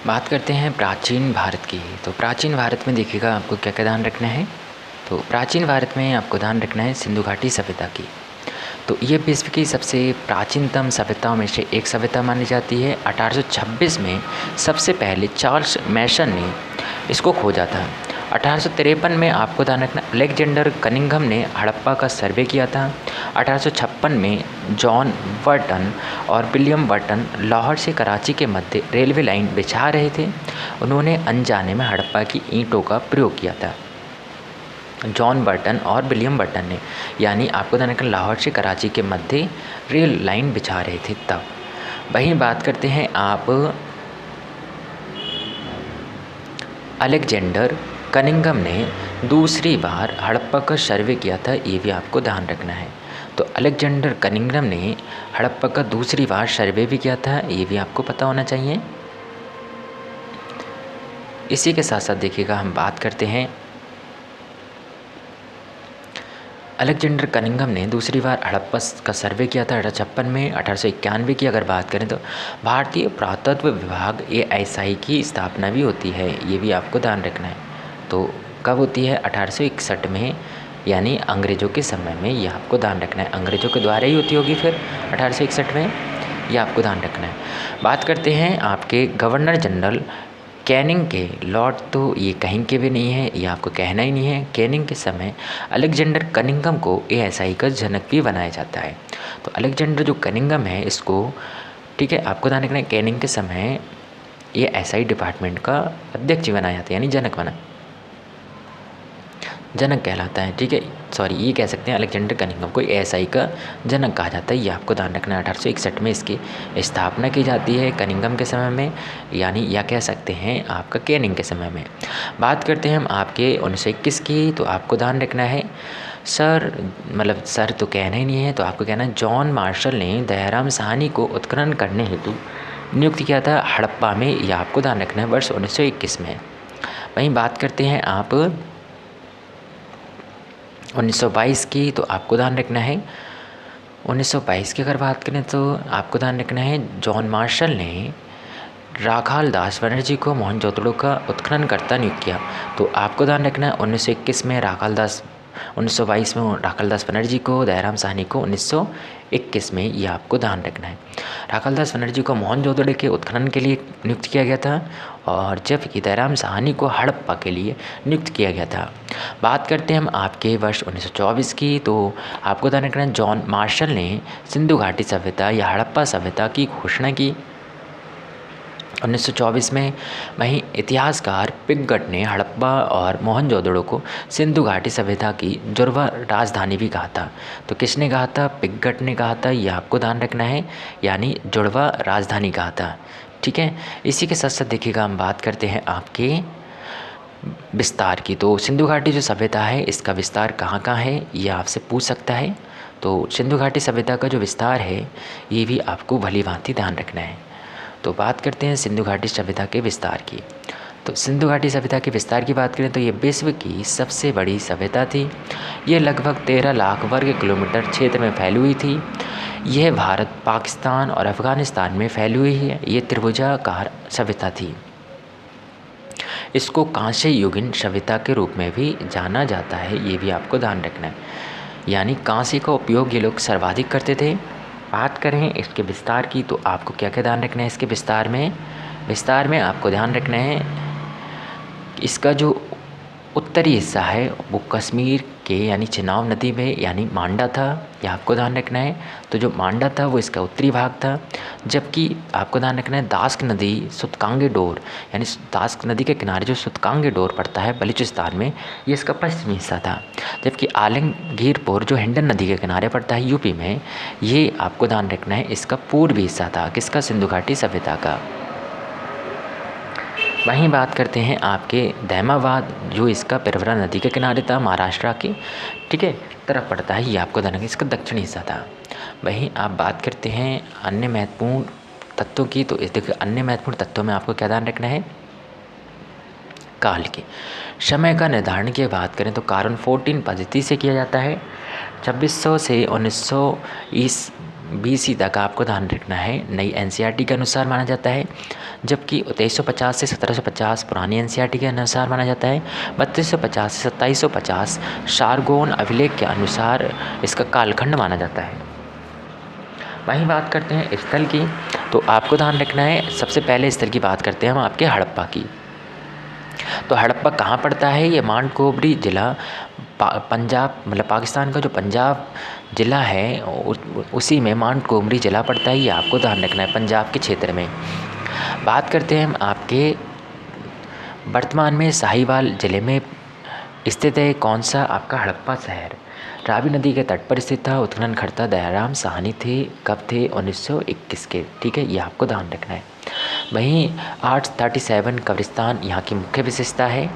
बात करते हैं प्राचीन भारत की। तो प्राचीन भारत में देखिएगा आपको क्या क्या ध्यान रखना है। तो प्राचीन भारत में आपको ध्यान रखना है सिंधु घाटी सभ्यता की। तो ये विश्व की सबसे प्राचीनतम सभ्यताओं में से एक सभ्यता मानी जाती है। 1826 में सबसे पहले चार्ल्स मैसन ने इसको खोजा था। 1853 में आपको ध्यान रखना अलेक्जेंडर कनिंघम ने हड़प्पा का सर्वे किया था। 1856 में जॉन बर्टन और विलियम बर्टन लाहौर से कराची के मध्य रेलवे लाइन बिछा रहे थे। उन्होंने अनजाने में हड़प्पा की ईंटों का प्रयोग किया था। जॉन बर्टन और विलियम बर्टन ने, यानी आपको ध्यान रखना लाहौर से कराची के मध्य रेल लाइन बिछा रहे थे तब। वहीं बात करते हैं आप अलेक्जेंडर कनिंघम ने दूसरी बार हड़प्पा का सर्वे किया था, ये भी आपको ध्यान रखना है। तो अलेक्जेंडर कनिंघम ने हड़प्पा का दूसरी बार सर्वे भी किया था, ये भी आपको पता होना चाहिए। इसी के साथ साथ देखिएगा हम बात करते हैं अलेक्जेंडर कनिंघम ने दूसरी बार हड़प्पा का सर्वे किया था 1856 में। 1891 की अगर बात करें तो भारतीय पुरातत्व विभाग ASI की स्थापना भी होती है, ये भी आपको ध्यान रखना है। तो कब होती है? 1861 में, यानी अंग्रेज़ों के समय में। ये आपको ध्यान रखना है, अंग्रेज़ों के द्वारा ही होती होगी फिर 1861 में, ये आपको ध्यान रखना है। बात करते हैं आपके गवर्नर जनरल कैनिंग के। लॉर्ड तो ये कहीं के भी नहीं है, ये आपको कहना ही नहीं है। कैनिंग के समय अलेक्जेंडर कनिंघम को ASI का जनक भी बनाया जाता है। तो अलेक्जेंडर जो कनिंघम है इसको, ठीक है, आपको ध्यान रखना है, कैनिंग के समय ASI डिपार्टमेंट का अध्यक्ष बनाया जाता है, यानी जनक बना, जनक कहलाता है, ठीक है। सॉरी, ये कह सकते हैं अलेक्जेंडर कनिंघम को ASI का जनक कहा जाता है, ये आपको ध्यान रखना है। 1861 में इसकी स्थापना की जाती है कनिंघम के समय में, यानी या कह सकते हैं आपका कैनिंग के समय में। बात करते हैं हम आपके 1921 की। तो आपको ध्यान रखना है सर, मतलब सर तो कहना ही नहीं है, तो आपको कहना है जॉन मार्शल ने दयाराम साहनी को उत्खनन करने हेतु नियुक्त किया था हड़प्पा में, यह आपको ध्यान रखना है वर्ष 1921 में। वहीं बात करते हैं आप 1922 की। तो आपको ध्यान रखना है 1922 की अगर बात करें तो आपको ध्यान रखना है जॉन मार्शल ने राखाल दास बनर्जी को मोहनजोदड़ो का उत्खननकर्ता नियुक्त किया। तो आपको ध्यान रखना है 1921 में राखाल दास, 1922 में राखाल दास बनर्जी को, दयाराम साहनी को 1921 में, ये आपको ध्यान रखना है। राखाल दास बनर्जी को मोहनजोदड़ो के उत्खनन के लिए नियुक्त किया गया था, और जबकि दयाराम साहनी को हड़प्पा के लिए नियुक्त किया गया था। बात करते हैं हम आपके वर्ष 1924 की। तो आपको ध्यान रखना है जॉन मार्शल ने सिंधु घाटी सभ्यता या हड़प्पा सभ्यता की घोषणा की 1924 में। वहीं इतिहासकार पिग्गट ने हड़प्पा और मोहनजोदड़ो को सिंधु घाटी सभ्यता की जुड़वा राजधानी भी कहा था। तो किसने कहा था? पिग्गट ने कहा था, यह आपको ध्यान रखना है, यानी जुड़वा राजधानी कहा था, ठीक है। इसी के साथ साथ देखिएगा हम बात करते हैं आपके विस्तार की। तो सिंधु घाटी जो सभ्यता है इसका विस्तार कहाँ कहाँ है, ये आपसे पूछ सकता है। तो सिंधु घाटी सभ्यता का जो विस्तार है ये भी आपको भली भांति ध्यान रखना है। तो बात करते हैं सिंधु घाटी सभ्यता के विस्तार की। तो सिंधु घाटी सभ्यता के विस्तार की बात करें तो ये विश्व की सबसे बड़ी सभ्यता थी। ये लगभग 13 लाख वर्ग किलोमीटर क्षेत्र में फैली हुई थी। यह भारत, पाकिस्तान और अफ़गानिस्तान में फैली हुई है। ये त्रिभुजाकार सभ्यता थी। इसको कांस्य युगीन सभ्यता के रूप में भी जाना जाता है, ये भी आपको ध्यान रखना है, यानी कांस्य का उपयोग ये लोग सर्वाधिक करते थे। बात करें इसके विस्तार की तो आपको क्या क्या ध्यान रखना है इसके विस्तार में आपको ध्यान रखना है इसका जो उत्तरी हिस्सा है वो कश्मीर के यानी चिनाब नदी में यानी मांडा था, यह आपको ध्यान रखना है। तो जो मांडा था वो इसका उत्तरी भाग था, जबकि आपको ध्यान रखना है दास्क नदी सुतकांगे डोर यानी दास्क नदी के किनारे जो सुतकांगे डोर पड़ता है बलूचिस्तान में, ये इसका पश्चिमी हिस्सा था। जबकि आलमगीरपुर जो हिंडन नदी के किनारे पड़ता है यूपी में, ये आपको ध्यान रखना है इसका पूर्वी हिस्सा था, किसका? सिंधु घाटी सभ्यता का। वहीं बात करते हैं आपके दैमाबाद जो इसका पिरवरा नदी के किनारे था, महाराष्ट्र के, ठीक है, तरफ पड़ता है, ये आपको ध्यान रखना इसका दक्षिणी हिस्सा था। वहीं आप बात करते हैं अन्य महत्वपूर्ण तत्वों की। तो इस देखिए अन्य महत्वपूर्ण तत्वों में आपको क्या ध्यान रखना है? काल की समय का निर्धारण की बात करें तो कार्बन 14 पद्धति से किया जाता है। 2600 से 1900 ईस BC तक आपको ध्यान रखना है नई NCERT के अनुसार माना जाता है, जबकि 2350 से 1750 पुरानी NCERT के अनुसार माना जाता है। 3250 से 2750 शारगोन अभिलेख के अनुसार इसका कालखंड माना जाता है। वहीं बात करते हैं स्थल की, तो आपको ध्यान रखना है सबसे पहले स्थल की बात करते हैं हम आपके हड़प्पा की। तो हड़प्पा कहाँ पड़ता है? ये माउंट कोबरी ज़िला पंजाब, मतलब पाकिस्तान का जो पंजाब ज़िला है उसी में माउंट कोबरी ज़िला पड़ता है। ये आपको ध्यान रखना है, पंजाब के क्षेत्र में। बात करते हैं हम आपके वर्तमान में साहिवाल ज़िले में स्थित है कौन सा? आपका हड़प्पा शहर रावी नदी के तट पर स्थित था। उत्खनन करता दयाराम साहनी थे। कब थे? 1921 के। ठीक है, ये आपको ध्यान रखना है। वहीं 837 कब्रिस्तान यहाँ की मुख्य विशेषता है।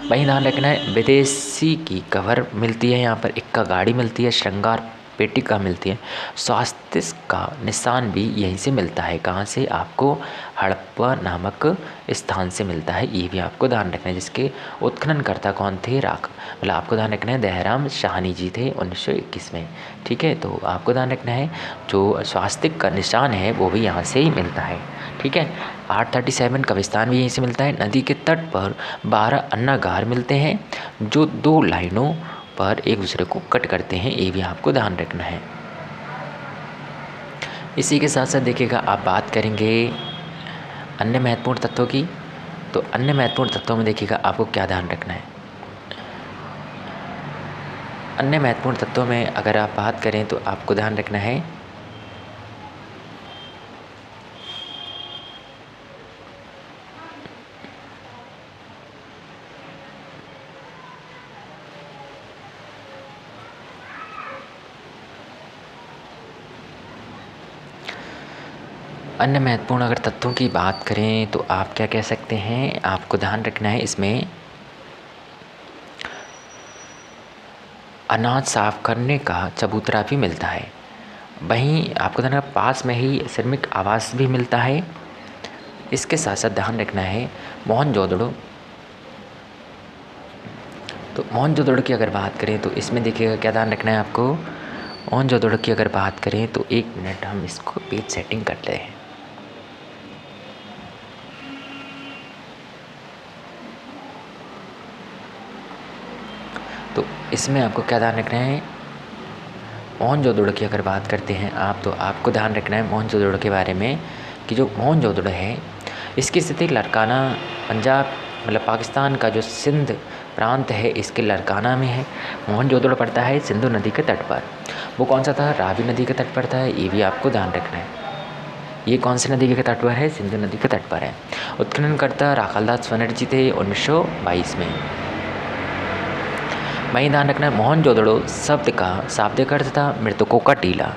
वहीं ध्यान रखना है विदेशी की कवर मिलती है, यहाँ पर इक्का गाड़ी मिलती है, श्रृंगार पेटिका मिलती है, स्वास्थ्य का निशान भी यहीं से मिलता है। कहाँ से? आपको हड़प्पा नामक स्थान से मिलता है। ये भी आपको ध्यान रखना है, जिसके उत्खननकर्ता कौन थे? मतलब आपको ध्यान रखना है दयाराम साहनी जी थे 1921 में। ठीक है, तो आपको ध्यान रखना है जो स्वास्थ्य का निशान है वो भी यहाँ से ही मिलता है। ठीक है, 837 कब्रिस्तान भी यहीं से मिलता है। नदी के तट पर 12 अन्नागार मिलते हैं जो 2 लाइनों पर एक दूसरे को कट करते हैं। ये भी आपको ध्यान रखना है। इसी के साथ साथ देखिएगा आप बात करेंगे अन्य महत्वपूर्ण तत्वों की। तो अन्य महत्वपूर्ण तत्वों में देखिएगा आपको क्या ध्यान रखना है। अन्य महत्वपूर्ण तत्वों में अगर आप बात करें तो आपको ध्यान रखना है अन्य महत्वपूर्ण अगर तत्वों की बात करें तो आप क्या कह सकते हैं? आपको ध्यान रखना है इसमें अनाज साफ करने का चबूतरा भी मिलता है। वहीं आपको ध्यान रखना पास में ही श्रमिक आवास भी मिलता है। इसके साथ साथ ध्यान रखना है मोहनजोदड़ो। तो मोहनजोदड़ो की अगर बात करें तो इसमें देखिएगा क्या ध्यान रखना है आपको। मोहनजोदड़ो की अगर बात करें तो 1 मिनट हम इसको पेज सेटिंग करते हैं। तो इसमें आपको क्या ध्यान रखना है? मोहनजोदड़ो की अगर बात करते हैं आप तो आपको ध्यान रखना है मोहनजोदड़ो के बारे में कि जो मोहनजोदड़ो है इसकी स्थिति लड़काना पंजाब, मतलब पाकिस्तान का जो सिंध प्रांत है इसके लड़काना में है। मोहनजोदड़ो पड़ता है सिंधु नदी के तट पर। वो कौन सा था? रावी नदी के तट पर था। ये भी आपको ध्यान रखना है। ये कौन सी नदी के तट पर है? सिंधु नदी के तट पर है। उत्खननकर्ता राखालदास बनर्जी थे 1922 में। वहीं ध्यान रखना है मोहनजोदड़ो शब्द का शाब्दिक अर्थ था मृतकों का टीला,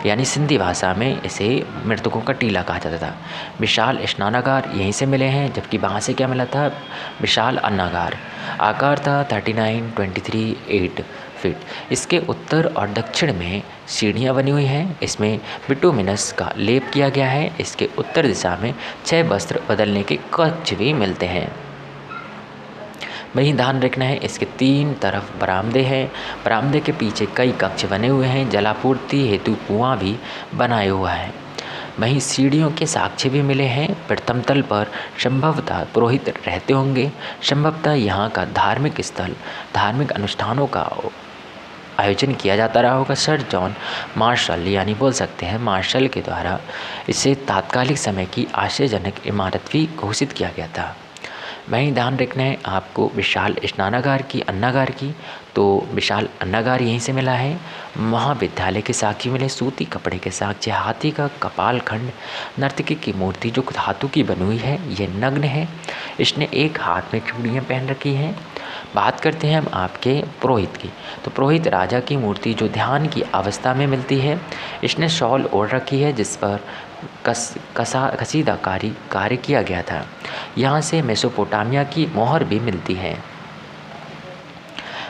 यानी सिंधी भाषा में इसे मृतकों का टीला कहा जाता था। विशाल स्नानागार यहीं से मिले हैं, जबकि वहाँ से क्या मिला था? विशाल अन्नागार। आकार था 39-23-8 फीट। इसके उत्तर और दक्षिण में सीढ़ियाँ बनी हुई हैं। इसमें बिटुमिनस का लेप किया गया है। इसके उत्तर दिशा में 6 वस्त्र बदलने के कक्ष भी मिलते हैं। वहीं ध्यान रखना है इसके 3 तरफ बरामदे हैं। बरामदे के पीछे कई कक्ष बने हुए हैं। जलापूर्ति हेतु कुआं भी बनाया हुआ है। वहीं सीढ़ियों के साक्ष्य भी मिले हैं। प्रथम तल पर संभवतः पुरोहित रहते होंगे। संभवतः यहाँ का धार्मिक स्थल, धार्मिक अनुष्ठानों का आयोजन किया जाता रहा होगा। सर जॉन मार्शल, यानी बोल सकते हैं मार्शल के द्वारा इसे तात्कालिक समय की आश्चर्यजनक इमारत भी घोषित किया गया था। वहीं ध्यान रखना है आपको विशाल स्नानागार की, अन्नागार की। तो विशाल अन्नागार यहीं से मिला है। महाविद्यालय के साक्ष्य मिले, सूती कपड़े के साक्ष्य, हाथी का कपाल खंड, नर्तकी की मूर्ति जो धातु की बनी हुई है, ये नग्न है। इसने एक हाथ में चूड़ियाँ पहन रखी हैं। बात करते हैं हम आपके पुरोहित की। तो पुरोहित राजा की मूर्ति जो ध्यान की अवस्था में मिलती है। इसने शॉल ओढ़ रखी है जिस पर कसीदाकारी कार्य किया गया था। यहाँ से मेसोपोटामिया की मोहर भी मिलती है।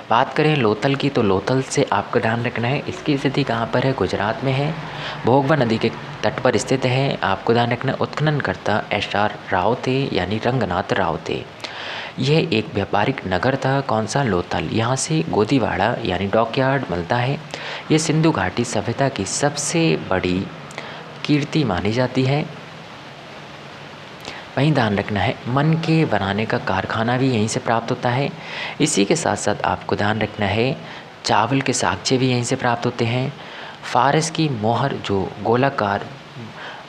बात करें लोथल की, तो लोथल से आपको ध्यान रखना है इसकी स्थिति कहाँ पर है? गुजरात में है। भोगवा नदी के तट पर स्थित है। आपको ध्यान रखना उत्खननकर्ता SR राव थे, यानी रंगनाथ राव थे। यह एक व्यापारिक नगर था। कौन सा? लोथल। यहाँ से गोदीवाड़ा यानी डॉकयार्ड मिलता है। ये सिंधु घाटी सभ्यता की सबसे बड़ी कीर्ति मानी जाती है। वहीं ध्यान रखना है, मन के बनाने का कारखाना भी यहीं से प्राप्त होता है। इसी के साथ साथ आपको ध्यान रखना है, चावल के साक्ष्य भी यहीं से प्राप्त होते हैं। फारस की मोहर जो गोलाकार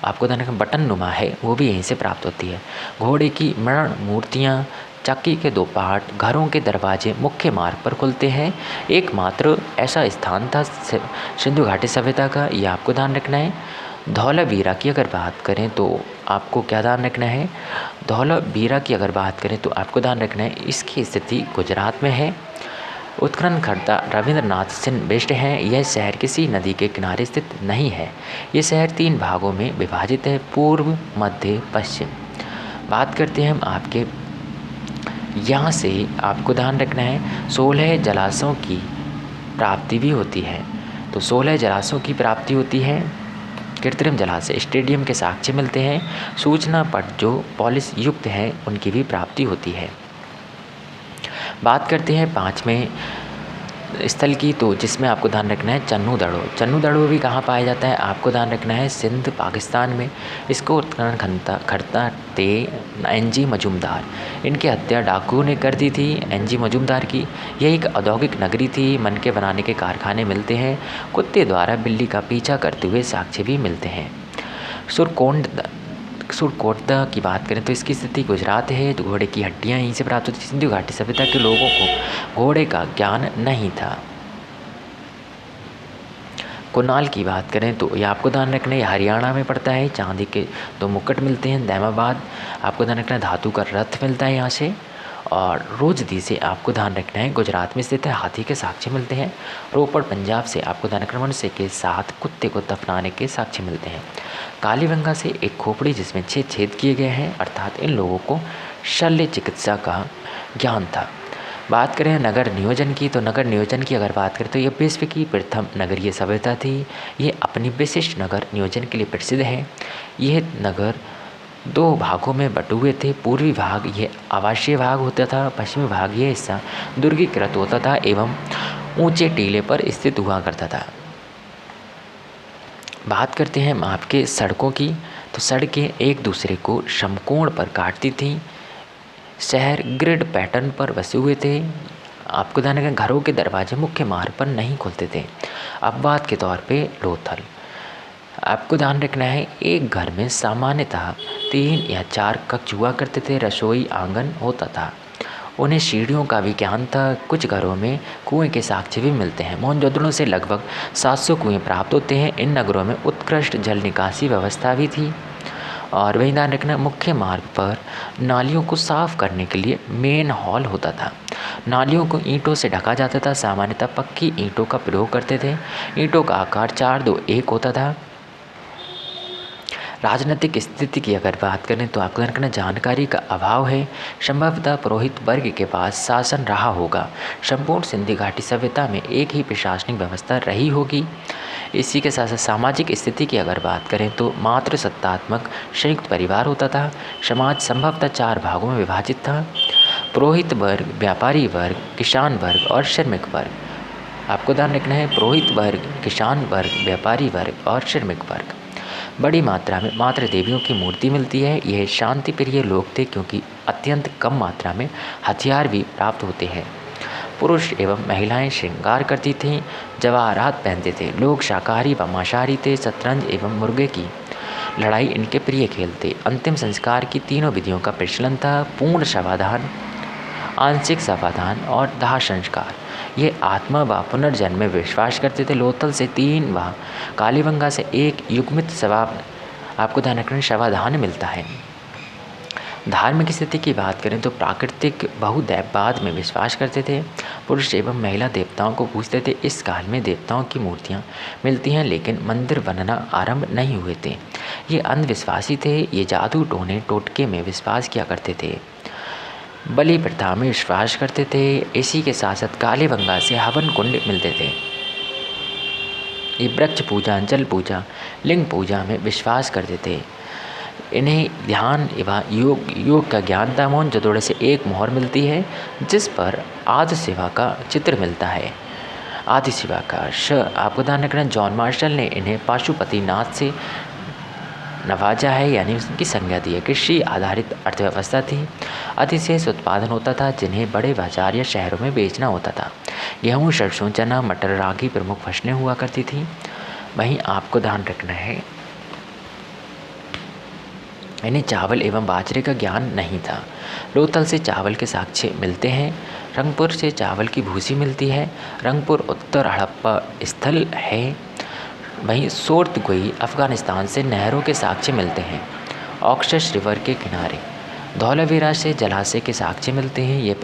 आपको ध्यान रखना बटन नुमा है, वो भी यहीं से प्राप्त होती है। घोड़े की मृण मूर्तियाँ, चक्की के 2 पार्ट, घरों के दरवाजे मुख्य मार्ग पर खुलते हैं। एकमात्र ऐसा स्थान था सिंधु घाटी सभ्यता का, ये आपको ध्यान रखना है। धौलावीरा की अगर बात करें तो आपको क्या ध्यान रखना है? धौलावीरा की अगर बात करें तो आपको ध्यान रखना है, इसकी स्थिति गुजरात में है। उत्खनन कर्ता रविंद्रनाथ सिंह बिष्ट हैं। यह शहर किसी नदी के किनारे स्थित नहीं है। यह शहर 3 भागों में विभाजित है, पूर्व, मध्य, पश्चिम। बात करते हैं हम आपके यहाँ से आपको ध्यान रखना है 16 जलाशयों की प्राप्ति भी होती है। तो 16 जलाशयों की प्राप्ति होती है। कृत्रिम जलाशय, स्टेडियम के साक्ष्य मिलते हैं। सूचना पट जो पॉलिश युक्त हैं, उनकी भी प्राप्ति होती है। बात करते हैं 5वें स्थल की, तो जिसमें आपको ध्यान रखना है चन्नू दड़ो। चन्नू दड़ो भी कहाँ पाया जाता है? आपको ध्यान रखना है सिंध, पाकिस्तान में। इसको उत्खनन करता थे NG मजूमदार। इनकी हत्या डाकुओं ने कर दी थी, NG मजूमदार की। यह एक औद्योगिक नगरी थी। मन के बनाने के कारखाने मिलते हैं। कुत्ते द्वारा बिल्ली का पीछा करते हुए साक्ष्य भी मिलते हैं। सुरकोटदा की बात करें तो इसकी स्थिति गुजरात है। तो घोड़े की हड्डियाँ यहीं से प्राप्त होती थी। सिंधु घाटी सभ्यता के लोगों को घोड़े का ज्ञान नहीं था। कुनाल की बात करें तो ये आपको ध्यान रखना है, हरियाणा में पड़ता है। चांदी के 2 मुकुट मिलते हैं। दैमाबाद आपको ध्यान रखना है, धातु का रथ मिलता है यहाँ से। और रोजदी से आपको ध्यान रखना है, गुजरात में स्थित है। हाथी के साक्ष्य मिलते हैं। रोपड़ पंजाब से आपको ध्यान रखना, मनुष्य के साथ कुत्ते को दफनाने के साक्ष्य मिलते हैं। कालीबंगा से एक खोपड़ी जिसमें 6 छेद किए गए हैं, अर्थात इन लोगों को शल्य चिकित्सा का ज्ञान था। बात करें नगर नियोजन की, तो नगर नियोजन की अगर बात करें तो यह विश्व की प्रथम नगरीय सभ्यता थी। ये अपनी विशिष्ट नगर नियोजन के लिए प्रसिद्ध है। यह नगर 2 भागों में बटे हुए थे। पूर्वी भाग ये आवासीय भाग होता था, पश्चिमी भाग ये हिस्सा दुर्गीकृत होता था एवं ऊंचे टीले पर स्थित हुआ करता था। बात करते हैं हम आपके सड़कों की, तो सड़कें एक दूसरे को समकोण पर काटती थीं। शहर ग्रिड पैटर्न पर बसे हुए थे। आपको ध्यान रखना, घरों के दरवाजे मुख्य मार्ग पर नहीं खुलते थे। अपवाद के तौर पे लोथल। आपको ध्यान रखना है, एक घर में सामान्यतः 3 या 4 कक्ष हुआ करते थे। रसोई, आंगन होता था। उन्हें सीढ़ियों का भी ज्ञान था। कुछ घरों में कुएं के साक्ष्य भी मिलते हैं। मोहनजोदड़ो से लगभग 700 कुएं प्राप्त होते हैं। इन नगरों में उत्कृष्ट जल निकासी व्यवस्था भी थी। और वहीं ध्यान रखना, मुख्य मार्ग पर नालियों को साफ करने के लिए मेन हॉल होता था। नालियों को ईंटों से ढका जाता था। सामान्यतः पक्की ईंटों का प्रयोग करते थे। ईंटों का आकार 4-2-1 होता था। राजनीतिक स्थिति की अगर बात करें तो आपको रखना, जानकारी का अभाव है। संभवतः पुरोहित वर्ग के पास शासन रहा होगा। संपूर्ण सिंधु घाटी सभ्यता में एक ही प्रशासनिक व्यवस्था रही होगी। इसी के साथ साथ सामाजिक स्थिति की अगर बात करें तो मातृ सत्तात्मक संयुक्त परिवार होता था। समाज संभवतः 4 भागों में विभाजित था। पुरोहित वर्ग, व्यापारी वर्ग, किसान वर्ग और श्रमिक वर्ग। आपको ध्यान रखना है, पुरोहित वर्ग, किसान वर्ग, व्यापारी वर्ग और श्रमिक वर्ग। बड़ी मात्रा में मातृ देवियों की मूर्ति मिलती है। यह शांति प्रिय लोग थे क्योंकि अत्यंत कम मात्रा में हथियार भी प्राप्त होते हैं। पुरुष एवं महिलाएं श्रृंगार करती थीं, जवाहरात पहनते थे। लोग शाकाहारी व मांसाहारी थे। शतरंज एवं मुर्गे की लड़ाई इनके प्रिय खेल थे। अंतिम संस्कार की 3 विधियों का प्रचलन था: पूर्ण शवाधान, आंशिक शवाधान और दाह संस्कार। ये आत्मा व पुनर्जन्म में विश्वास करते थे। लोथल से 3 व कालीबंगा से 1 युग्मित शवाब आपको ध्यान रखना शवाधान मिलता है। धार्मिक स्थिति की बात करें तो प्राकृतिक बहुदैववाद में विश्वास करते थे। पुरुष एवं महिला देवताओं को पूजते थे। इस काल में देवताओं की मूर्तियाँ मिलती हैं लेकिन मंदिर बनना आरंभ नहीं हुए थे। ये अंधविश्वासी थे। ये जादू टोने टोटके में विश्वास किया करते थे। बलि प्रथा में विश्वास करते थे। इसी के साथ साथ कालीबंगा से हवन कुंड मिलते थे। ये वृक्ष पूजा, जल पूजा, लिंग पूजा में विश्वास करते थे। इन्हें ध्यान एवं योग का ज्ञान था। मोहनजोदड़ो से एक मोहर मिलती है जिस पर आदि शिवा का चित्र मिलता है। आदि शिवा का आपको ध्यान रखना, जॉन मार्शल ने इन्हें पशुपतिनाथ से नवाजा है, यानी उसकी संज्ञा दी है। कृषि आधारित अर्थव्यवस्था थी, अतिशय उत्पादन होता था जिन्हें बड़े बाजार या शहरों में बेचना होता था। गेहूँ, सरसों, चना, मटर, रागी प्रमुख फसलें हुआ करती थी। वहीं आपको ध्यान रखना है, इन्हें चावल एवं बाजरे का ज्ञान नहीं था। लोथल से चावल के साक्ष्य मिलते हैं। रंगपुर से चावल की भूसी मिलती है। रंगपुर उत्तर हड़प्पा स्थल है। वहीं सोर्तगोई अफ़गानिस्तान से नहरों के साक्ष्य मिलते हैं। ऑक्सस रिवर के किनारे धौलावीरा से जलाशय के साक्ष्य मिलते हैं। ये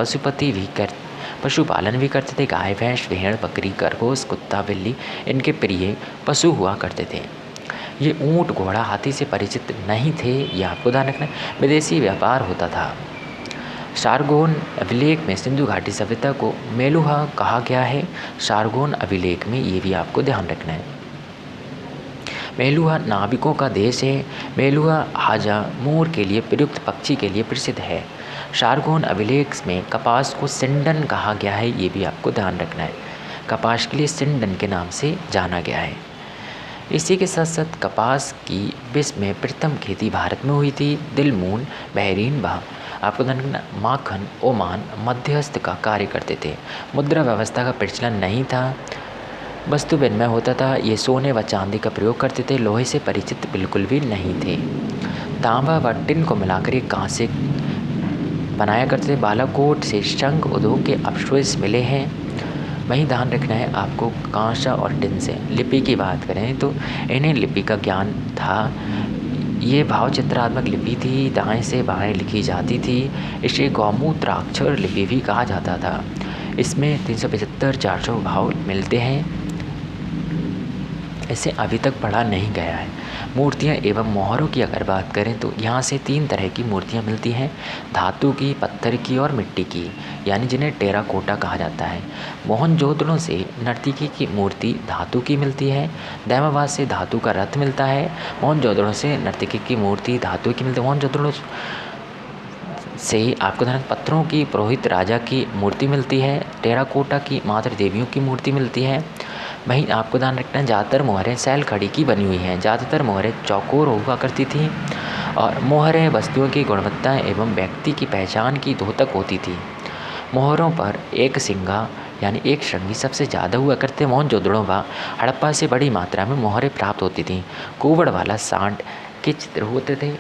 पशुपालन भी करते थे। गाय, भैंस, भेड़, बकरी, खरगोश, कुत्ता, बिल्ली इनके प्रिय पशु हुआ करते थे। ये ऊँट, घोड़ा, हाथी से परिचित नहीं थे। ये आपको ध्यान रखना, विदेशी व्यापार होता था। सारगोन अभिलेख में सिंधु घाटी सभ्यता को मेलुहा कहा गया है। सारगोन अभिलेख में ये भी आपको ध्यान रखना है। मेलुहा नाविकों का देश है। मेलुहा हाजा मोर के लिए प्रयुक्त पक्षी के लिए प्रसिद्ध है। सारगोन अभिलेख में कपास को सिंडन कहा गया है, ये भी आपको ध्यान रखना है। कपास के लिए सिंडन के नाम से जाना गया है। इसी के साथ साथ कपास की विश्व में प्रथम खेती भारत में हुई थी। दिलमून, बहरीन व आपको ध्यान रखना, माखन, ओमान मध्यस्थ का कार्य करते थे। मुद्रा व्यवस्था का प्रचलन नहीं था। वस्तु विनिमय होता था। ये सोने व चांदी का प्रयोग करते थे। लोहे से परिचित बिल्कुल भी नहीं थे। तांबा व टिन को मिलाकर एक कांसे बनाया करते थे। बालाकोट से शंख उद्योग के अवशेष मिले हैं। वहीं ध्यान रखना है आपको कांसा और टिन से। लिपि की बात करें तो इन्हें लिपि का ज्ञान था। ये भावचित्रात्मक लिपि थी, दाएं से बाएं लिखी जाती थी। इसे गौमूत्राक्षर लिपि भी कहा जाता था। इसमें 375-400 भाव मिलते हैं। इसे अभी तक पढ़ा नहीं गया है। मूर्तियाँ एवं मोहरों की अगर बात करें तो यहाँ से 3 तरह की मूर्तियाँ मिलती हैं, धातु की, पत्थर की और मिट्टी की, यानी जिन्हें टेराकोटा कहा जाता है। मोहनजोदड़ो से नर्तकी की मूर्ति धातु की मिलती है। दैमाबाद से धातु का रथ मिलता है। मोहनजोदड़ो से नर्तकी की मूर्ति धातु की मिलती है। मोहनजोदड़ो से आपको ध्यान, पत्थरों की पुरोहित राजा की मूर्ति मिलती है। टेराकोटा की मातृ देवियों की मूर्ति मिलती है। वहीं आपको ध्यान रखना है, ज़्यादातर मोहरें सैल खड़ी की बनी हुई हैं। ज़्यादातर मोहरें चौकोर हुआ करती थी और मोहरें वस्तुओं की गुणवत्ता एवं व्यक्ति की पहचान की द्योतक होती थी। मोहरों पर एक सिंगा यानी एक श्रृंगी सबसे ज़्यादा हुआ करते। मोहनजोदड़ो व हड़प्पा से बड़ी मात्रा में मोहरें प्राप्त होती थीं। कुवड़ वाला सांड के चित्र होते थे।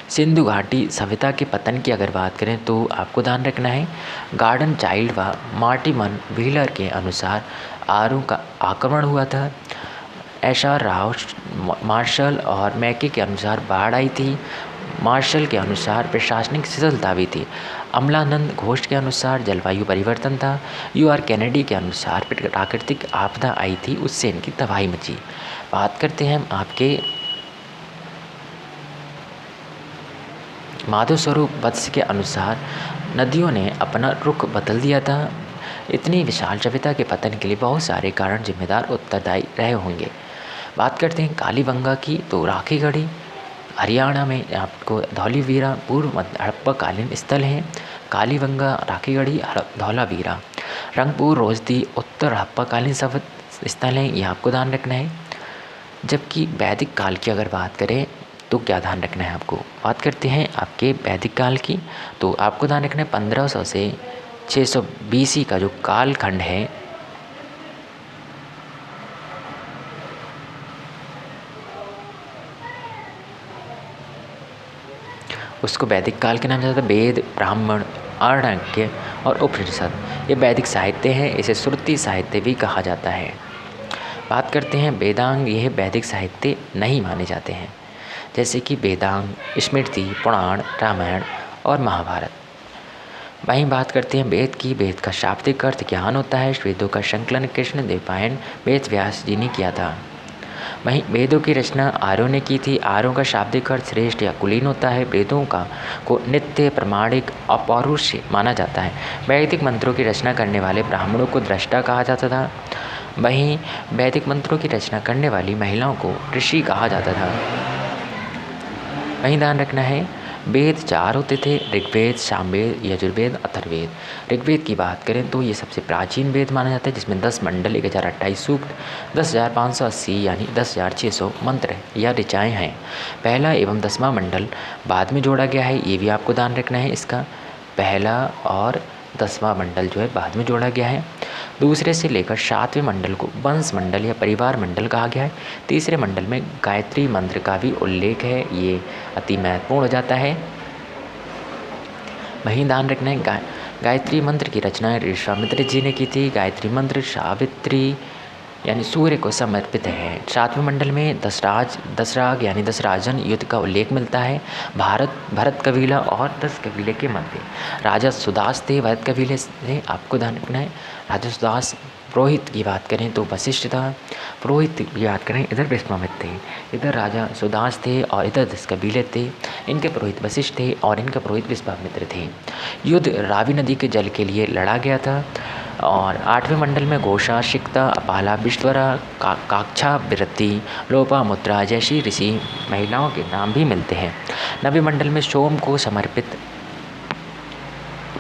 सिंधु घाटी सभ्यता के पतन की अगर बात करें तो आपको ध्यान रखना है, गार्डन चाइल्ड व मार्टिमन व्हीलर के अनुसार आर्यों का आक्रमण हुआ था। एशआर राव, मार्शल और मैके के अनुसार बाढ़ आई थी। मार्शल के अनुसार प्रशासनिक शिथिलता भी थी। अमलानंद घोष के अनुसार जलवायु परिवर्तन था। यूआर कैनेडी के अनुसार प्राकृतिक आपदा आई थी, उससे इनकी तबाही मची। बात करते हैं हम आपके माधव स्वरूप वत्स के अनुसार नदियों ने अपना रुख बदल दिया था। इतनी विशाल सभ्यता के पतन के लिए बहुत सारे कारण जिम्मेदार उत्तरदायी रहे होंगे। बात करते हैं कालीबंगा की तो राखीगढ़ी हरियाणा में आपको धौलावीरा पूर्व हड़प्पाकालीन स्थल है। कालीबंगा, राखीगढ़ी, धौलावीरा, रंगपुर, रोजदी उत्तर हड़प्पाकालीन स्थल हैं, ये आपको ध्यान रखना है। जबकि वैदिक काल की अगर बात करें तो क्या ध्यान रखना है आपको, बात करते हैं आपके वैदिक काल की, तो आपको ध्यान रखना है 1500 से 600 BC का जो कालखंड है उसको वैदिक काल के नाम से जाता है। वेद, ब्राह्मण, आरण्यक और उपनिषद ये वैदिक साहित्य है। इसे श्रुति साहित्य भी कहा जाता है। बात करते हैं वेदांग, यह वैदिक साहित्य नहीं माने जाते हैं, जैसे कि वेदांग, स्मृति, पुराण, रामायण और महाभारत। वहीं बात करते हैं वेद की। वेद का शाब्दिक अर्थ ज्ञान होता है। वेदों का संकलन कृष्ण देवपायन वेद व्यास जी ने किया था। वहीं वेदों की रचना आर्यों ने की थी। आर्यों का शाब्दिक अर्थ श्रेष्ठ या कुलीन होता है। वेदों को नित्य, प्रमाणिक, अपौरुषेय माना जाता है। वैदिक मंत्रों की रचना करने वाले ब्राह्मणों को दृष्टा कहा जाता था। वहीं वैदिक मंत्रों की रचना करने वाली महिलाओं को ऋषि कहा जाता था। वहीं ध्यान रखना है वेद 4 होते थे, ऋग्वेद, सामवेद, यजुर्वेद, अथर्ववेद। ऋग्वेद की बात करें तो ये सबसे प्राचीन वेद माना जाता है, जिसमें 10 मंडल, 1028 सूक्त, 10,580 यानी 10,600 मंत्र या ऋचाएँ हैं। पहला एवं 10वां मंडल बाद में जोड़ा गया है, ये भी आपको ध्यान रखना है। इसका पहला और 10वां मंडल जो है बाद में जोड़ा गया है। दूसरे से लेकर 7वें मंडल को वंश मंडल या परिवार मंडल कहा गया है। तीसरे मंडल में गायत्री मंत्र का भी उल्लेख है, ये अति महत्वपूर्ण हो जाता है। वहीं ध्यान रखना है गायत्री मंत्र की रचना विश्वामित्र जी ने की थी। गायत्री मंत्र सावित्री यानी सूर्य को समर्पित है। 7वें मंडल में दशराग यानी दशराजन युद्ध का उल्लेख मिलता है। भरत कबीला और 10 कबीले के मध्य राजा सुदास थे। भरत कबीले से आपको ध्यान रखना है राजा सुदास। पुरोहित की बात करें तो वशिष्ठ था। पुरोहित की बात करें इधर विश्वामित्र थे, इधर राजा सुदास थे और इधर 10 कबीले थे। इनके पुरोहित वशिष्ठ थे और इनके पुरोहित विश्वामित्र थे। युद्ध रावी नदी के जल के लिए लड़ा गया था। और 8वें मंडल में घोषा, शिक्ता, अपाला, विश्वरा, काक्षा, विरति, लोपामुद्रा जैसी ऋषि महिलाओं के नाम भी मिलते हैं। 9वें मंडल में सोम को समर्पित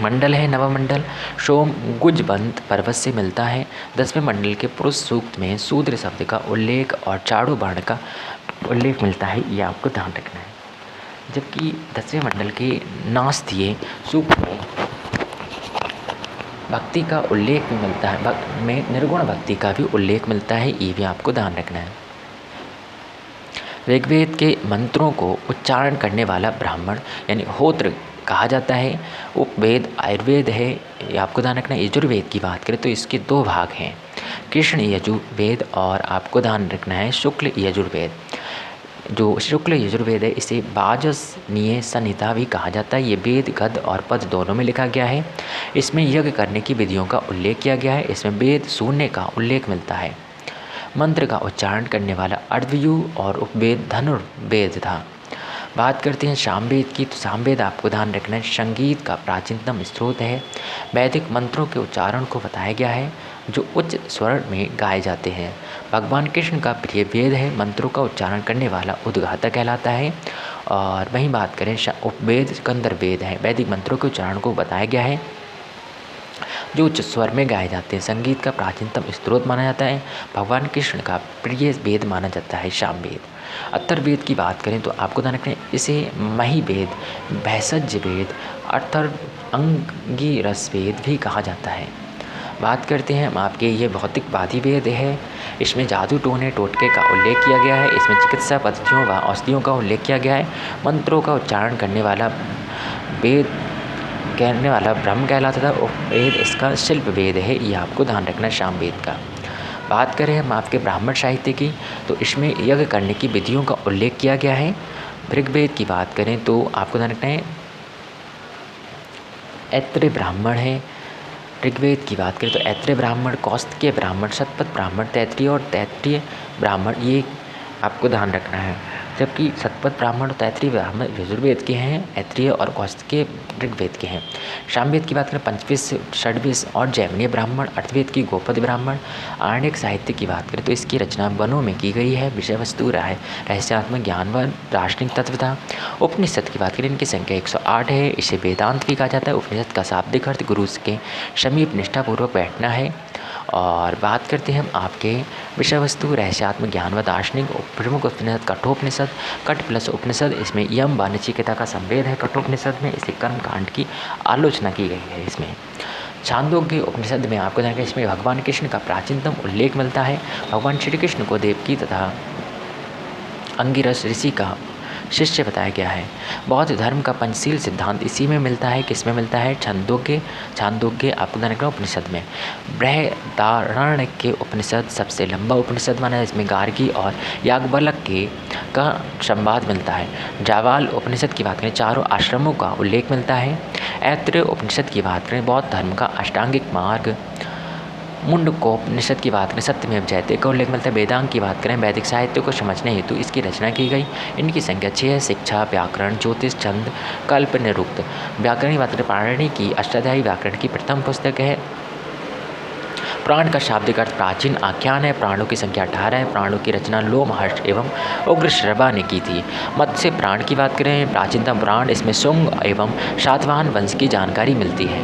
मंडल है। 9वां मंडल सोम गुजबंत पर्वत से मिलता है। 10वें मंडल के पुरुष सूक्त में शूद्र शब्द का उल्लेख और चाड़ू बाण का उल्लेख मिलता है, ये आपको ध्यान रखना है। जबकि 10वें मंडल के नास्तिय सूक्त में भक्ति का उल्लेख भी मिलता है, में निर्गुण भक्ति का भी उल्लेख मिलता है, ये भी आपको ध्यान रखना है। ऋग्वेद के मंत्रों को उच्चारण करने वाला ब्राह्मण यानी होत्र कहा जाता है। उपवेद आयुर्वेद है, ये आपको ध्यान रखना है। यजुर्वेद की बात करें तो इसके 2 भाग हैं, कृष्ण यजुर्वेद और आपको ध्यान रखना है शुक्ल यजुर्वेद। जो शुक्ल यजुर्वेद है इसे वाजसनीय संहिता भी कहा जाता है। ये वेद गद्य और पद दोनों में लिखा गया है। इसमें यज्ञ करने की विधियों का उल्लेख किया गया है। इसमें वेद शून्य का उल्लेख मिलता है। मंत्र का उच्चारण करने वाला अर्धव्यू और उपवेद धनुर्वेद था। बात करते हैं सामवेद की, तो सामवेद आपको ध्यान रखना है संगीत का प्राचीनतम स्रोत है। वैदिक मंत्रों के उच्चारण को बताया गया है जो उच्च स्वर में गाए जाते हैं। भगवान कृष्ण का प्रिय वेद है। मंत्रों का उच्चारण करने वाला उद्गाता कहलाता है। और वहीं बात करें उपवेद गंधर्व वेद है। वैदिक मंत्रों के उच्चारण को बताया गया है जो उच्च स्वर में गाए जाते हैं। संगीत का प्राचीनतम स्रोत माना जाता है। भगवान कृष्ण का प्रिय वेद माना जाता है सामवेद। अथर्ववेद की बात करें तो आपको ध्यान रखें इसे मही वेद, भैषज वेद, अथर्व अंगिरस वेद भी कहा जाता है। बात करते हैं हम आपके ये भौतिकवादी वेद है। इसमें जादू टोने टोटके का उल्लेख किया गया है। इसमें चिकित्सा पद्धतियों व औषधियों का उल्लेख किया गया है। मंत्रों का उच्चारण करने वाला वेद कहने वाला ब्रह्म कहलाता था। वेद इसका शिल्प वेद है, ये आपको ध्यान रखना है सामवेद का। बात करें हम आपके ब्राह्मण साहित्य की, तो इसमें यज्ञ करने की विधियों का उल्लेख किया गया है। ऋग्वेद की बात करें तो आपको ध्यान रखना है ऐत्रेय ब्राह्मण है। ऋग्वेद की बात करें तो ऐत्रेय ब्राह्मण, कौस्तिकीय ब्राह्मण, शतपथ ब्राह्मण, तैत्रीय और तैत्रीय ब्राह्मण, ये आपको ध्यान रखना है। जबकि शतपथ ब्राह्मण और तैत्रीय ब्राह्मण यजुर्वेद के हैं, ऐत्रीय और कौस्तिकीय ऋग्वेद के हैं। सामवेद की बात करें पंचविश, षड्विश और जैमिनीय ब्राह्मण। अर्थवेद की गोपद ब्राह्मण। आरण्यक साहित्य की बात करें तो इसकी रचना वनों में की गई है। विषय वस्तु रहस्यात्मक ज्ञान व दार्शनिक तत्व था। उपनिषद की बात करें इनकी संख्या 108 है। इसे वेदांत भी कहा जाता है। उपनिषद का शाब्दिक अर्थ गुरु के समीप निष्ठापूर्वक बैठना है। और बात करते हैं हम आपके विषय वस्तु रहस्यात्मक ज्ञान व दार्शनिक प्रमुख उपनिषद कठोपनिषद, कठ प्लस उपनिषद। इसमें यम व नचिकेता का संवेद है। कठोपनिषद में इसे कर्म कांड की आलोचना की गई है। इसमें छांदोग्य उपनिषद में आपको देखा इसमें भगवान कृष्ण का प्राचीनतम उल्लेख मिलता है। भगवान श्री कृष्ण को देवकी तथा अंगिरस ऋषि का शिष्य बताया गया है। बौद्ध धर्म का पंचशील सिद्धांत इसी में मिलता है। किस में मिलता है? छांदोग्य आपको ध्यान रखना उपनिषद में। बृहदारण्यक के उपनिषद सबसे लंबा उपनिषद माना है। इसमें गार्गी और याज्ञवल्क्य के का संवाद मिलता है। जावाल उपनिषद की बात करें चारों आश्रमों का उल्लेख मिलता है। ऐत्रेय उपनिषद की बात करें बौद्ध धर्म का अष्टांगिक मार्ग। मुंडकोपनिषद की बात करें सत्यमेव जयते का उल्लेख मिलता है। वेदांग की बात करें वैदिक साहित्य को समझने हेतु इसकी रचना की गई। इनकी संख्या 6 है। शिक्षा, व्याकरण, ज्योतिष, छंद, कल्प, निरुक्त। व्याकरण की बात करें पाणिनि की अष्टाध्यायी व्याकरण की प्रथम पुस्तक है। प्राण का शाब्दिक अर्थ प्राचीन आख्यान है। प्राणों की संख्या 18 है। प्राणों की रचना लोमहर्ष एवं उग्रश्रवा ने की थी। मत्स्य प्राण की बात करें, प्राचीनतम प्राण, इसमें शुंग एवं सातवाहन वंश की जानकारी मिलती है।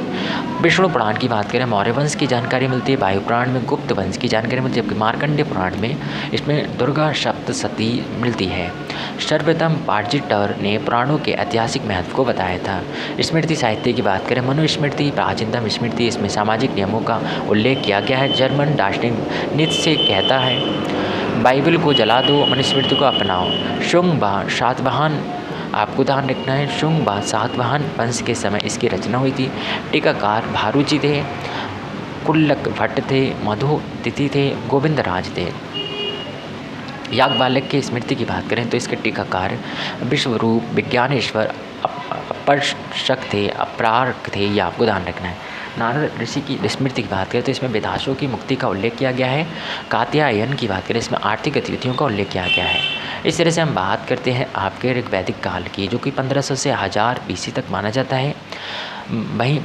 विष्णु पुराण की बात करें, मौर्य वंश की जानकारी मिलती है। वायु पुराण में गुप्त वंश की जानकारी मिलती है, जबकि मार्कंडेय पुराण में इसमें दुर्गा सप्तशती मिलती है। सर्वप्रथम पार्जिटर ने पुराणों के ऐतिहासिक महत्व को बताया था। स्मृति साहित्य की बात करें, मनुस्मृति प्राचीनतम स्मृति, इसमें सामाजिक नियमों का उल्लेख किया गया है। जर्मन दार्शनिक नीत्शे कहता है, बाइबल को जला दो, मनुस्मृति को अपनाओ। शुंग बा सातवाहन, आपको ध्यान रखना है, शुंग बा सातवाहन वंश के समय इसकी रचना हुई थी। टीकाकार भारूची थे, कुल्लक भट्ट थे, मधु तिथि थे, गोविंद राज थे। याज्ञवल्क्य की स्मृति की बात करें तो इसके टीकाकार विश्वरूप, विज्ञानेश्वर, अपरशक थे, अप्रार्क थे, ये आपको ध्यान रखना है। नारद ऋषि की स्मृति की बात करें तो इसमें विदासों की मुक्ति का उल्लेख किया गया है। कात्यायन की बात करें, इसमें आर्थिक गतिविधियों का उल्लेख किया गया है। इस तरह से हम बात करते हैं आपके ऋग्वैदिक काल की, जो कि 1500 से 1000 BC तक माना जाता है। वहीं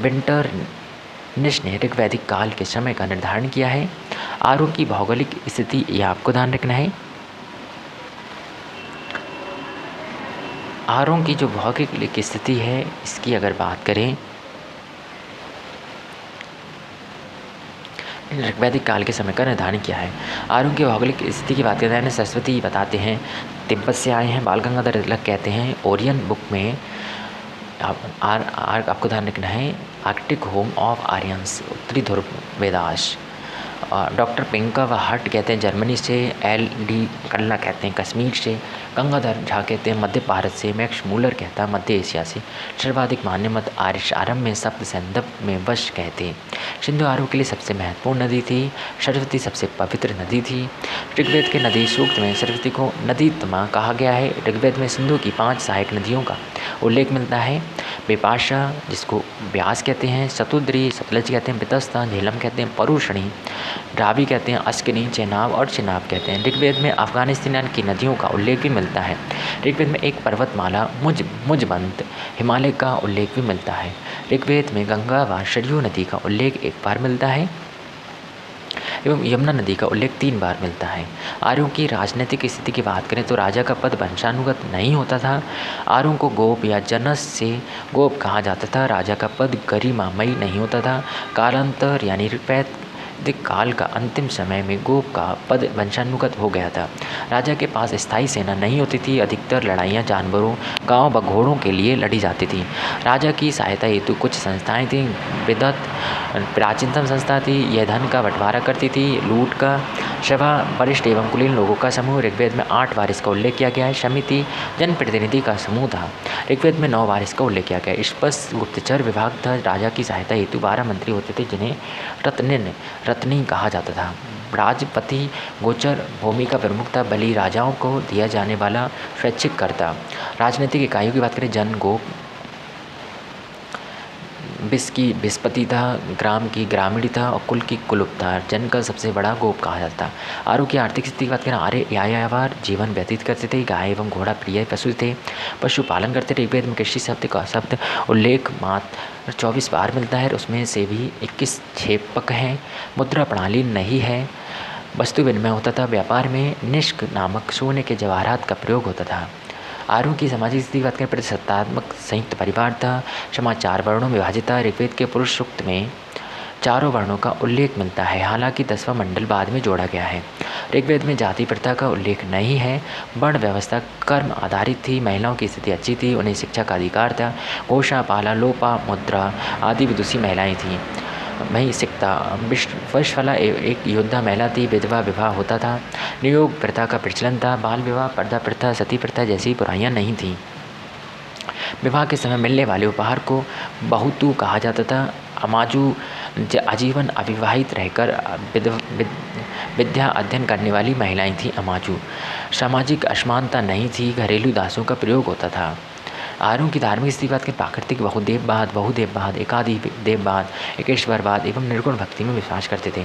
विंटर निश ने ऋग्वैदिक काल के समय का निर्धारण किया है। आरों की भौगोलिक स्थिति, यह आपको ध्यान रखना है। आरों की जो भौगोलिक स्थिति है, इसकी अगर बात करें, ऋग्वैदिक काल के समय का निर्धारण किया है। आरों की भौगोलिक स्थिति की बात करते हैं, सरस्वती बताते हैं तिब्बत से आए हैं। बाल गंगाधर तिलक कहते हैं ओरियन बुक में, आपको ध्यान रखना है, आर्कटिक होम ऑफ आर्यंस, उत्तरी ध्रुव वेदास। डॉक्टर पिंका व हट कहते हैं जर्मनी से, LD कल्ला कहते हैं कश्मीर से, गंगाधर झा कहते हैं मध्य भारत से, मैक्स मूलर कहता है मध्य एशिया से। सर्वाधिक मान्य मत आर्य आरंभ में सप्त सैंधव में वश कहते हैं। सिंधु आरों के लिए सबसे महत्वपूर्ण नदी थी। सरस्वती सबसे पवित्र नदी थी। ऋग्वेद के नदी सूक्त में सरस्वती को नदीतमा कहा गया है। ऋग्वेद में सिंधु की 5 सहायक नदियों का उल्लेख मिलता है। विपाशा, जिसको व्यास कहते हैं, सतुद्री, सतलज कहते हैं, वितस्ता, झेलम कहते हैं, परुषणी, रावी कहते हैं, अस्किनी, चेनाब और चिनाब कहते हैं। ऋग्वेद में अफगानिस्तान की नदियों का उल्लेख भी मिलता है। ऋग्वेद में एक पर्वतमाला मुजबंत हिमालय का उल्लेख भी मिलता है। ऋग्वेद में गंगा व सरयू नदी का उल्लेख एक बार मिलता है एवं यमुना नदी का उल्लेख 3 बार मिलता है। आर्यों की राजनीतिक स्थिति की बात करें तो राजा का पद वंशानुगत नहीं होता था। आर्यों को गोप या जनस से गोप कहा जाता था। राजा का पद गरिमामयी नहीं होता था। कालांतर यानी ऋग्वैदिक काल का अंतिम समय में गोप का पद वंशानुगत हो गया था। राजा के पास स्थायी सेना नहीं होती थी। अधिकतर लड़ाइयाँ जानवरों, गांव व घोड़ों के लिए लड़ी जाती थी। राजा की सहायता हेतु कुछ संस्थाएं थीं। विदत प्राचीनतम संस्था थी। यह धन का बंटवारा करती थी। लूट का सभा वरिष्ठ एवं कुलीन लोगों का समूह। ऋग्वेद में 8 बार इसका उल्लेख किया गया है। समिति जनप्रतिनिधि का समूह था। ऋग्वेद में 9 बार इसका उल्लेख किया गया है। स्पष्ट गुप्तचर विभाग था। राजा की सहायता हेतु 12 मंत्री होते थे, जिन्हें रत्नी कहा जाता था। राजपति गोचर भूमि का प्रमुख था। बलि राजाओं को दिया जाने वाला स्वैच्छिक करता। राजनीतिक इकाइयों की बात करें, जन गोप, बिस की बिस्पति था, ग्राम की ग्रामीणी था और कुल की कुलुप था। जन का सबसे बड़ा गोप कहा जाता था। आर्यों की आर्थिक स्थिति की बात करें, आर्य यायावार जीवन व्यतीत करते थे। गाय एवं घोड़ा प्रिय पशु थे। पशुपालन करते थे। ऋग्वेद में कृषि शब्द का शब्द उल्लेख मात्र 24 बार मिलता है। उसमें से भी 21 क्षेपक हैं। मुद्रा प्रणाली नहीं है। वस्तु विनिमय होता था। व्यापार में निष्क नामक सोने के जवाहरात का प्रयोग होता था। आर्यों की सामाजिक स्थिति की बात करें, प्रतिसत्तात्मक संयुक्त परिवार था। समाज 4 वर्णों में विभाजित था। ऋग्वेद के पुरुष सूक्त में 4 वर्णों का उल्लेख मिलता है। हालांकि 10वां मंडल बाद में जोड़ा गया है। ऋग्वेद में जाति प्रथा का उल्लेख नहीं है। वर्ण व्यवस्था कर्म आधारित थी। महिलाओं की स्थिति अच्छी थी। उन्हें शिक्षा का अधिकार था। घोषा, पाला, लोपा, मुद्रा आदि विदुषी महिलाएँ थीं। वहीं सिकता वशफला एक योद्धा महिला थी। विधवा विवाह होता था। नियोग प्रथा का प्रचलन था। बाल विवाह, पर्दा प्रथा, सती प्रथा जैसी बुराइयां नहीं थीं। विवाह के समय मिलने वाले उपहार को बहुतू कहा जाता था। अमाजू आजीवन अविवाहित रहकर विद्या अध्ययन करने वाली महिलाएं थीं। अमाजू सामाजिक असमानता नहीं थी। घरेलू दासों का प्रयोग होता था। आर्यों की धार्मिक स्थिति बात के प्राकृतिक बहुदेववाद, एकाधि देववाद, एकेश्वरवाद एवं निर्गुण भक्ति में विश्वास करते थे।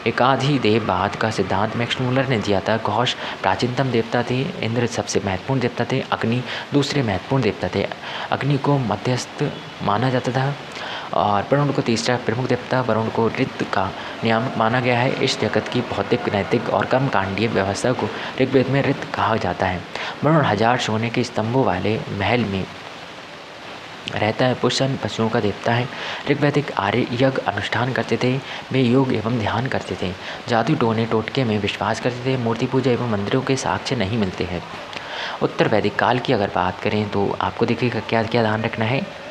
एकाधि देववाद का सिद्धांत मैक्स मूलर ने दिया था। घोष प्राचीनतम देवता थे। इंद्र सबसे महत्वपूर्ण देवता थे। अग्नि दूसरे महत्वपूर्ण देवता थे। अग्नि को मध्यस्थ माना जाता था और वरुण को तीसरा प्रमुख देवता, वरुण को ऋत का नियामक माना गया है। इस जगत की भौतिक, नैतिक और कर्मकांडीय व्यवस्था को ऋग्वेद में ऋत कहा जाता है। वरुण 1000 सोने के स्तंभों वाले महल में रहता है। पुष्ण पशुओं का देवता है। ऋग्वैदिक आर्य यज्ञ अनुष्ठान करते थे। वे योग एवं ध्यान करते थे। जादू टोने टोटके में विश्वास करते थे। मूर्ति पूजा एवं मंदिरों के साक्ष्य नहीं मिलते हैं। उत्तर वैदिक काल की अगर बात करें तो आपको देखिएगा क्या क्या ध्यान रखना है।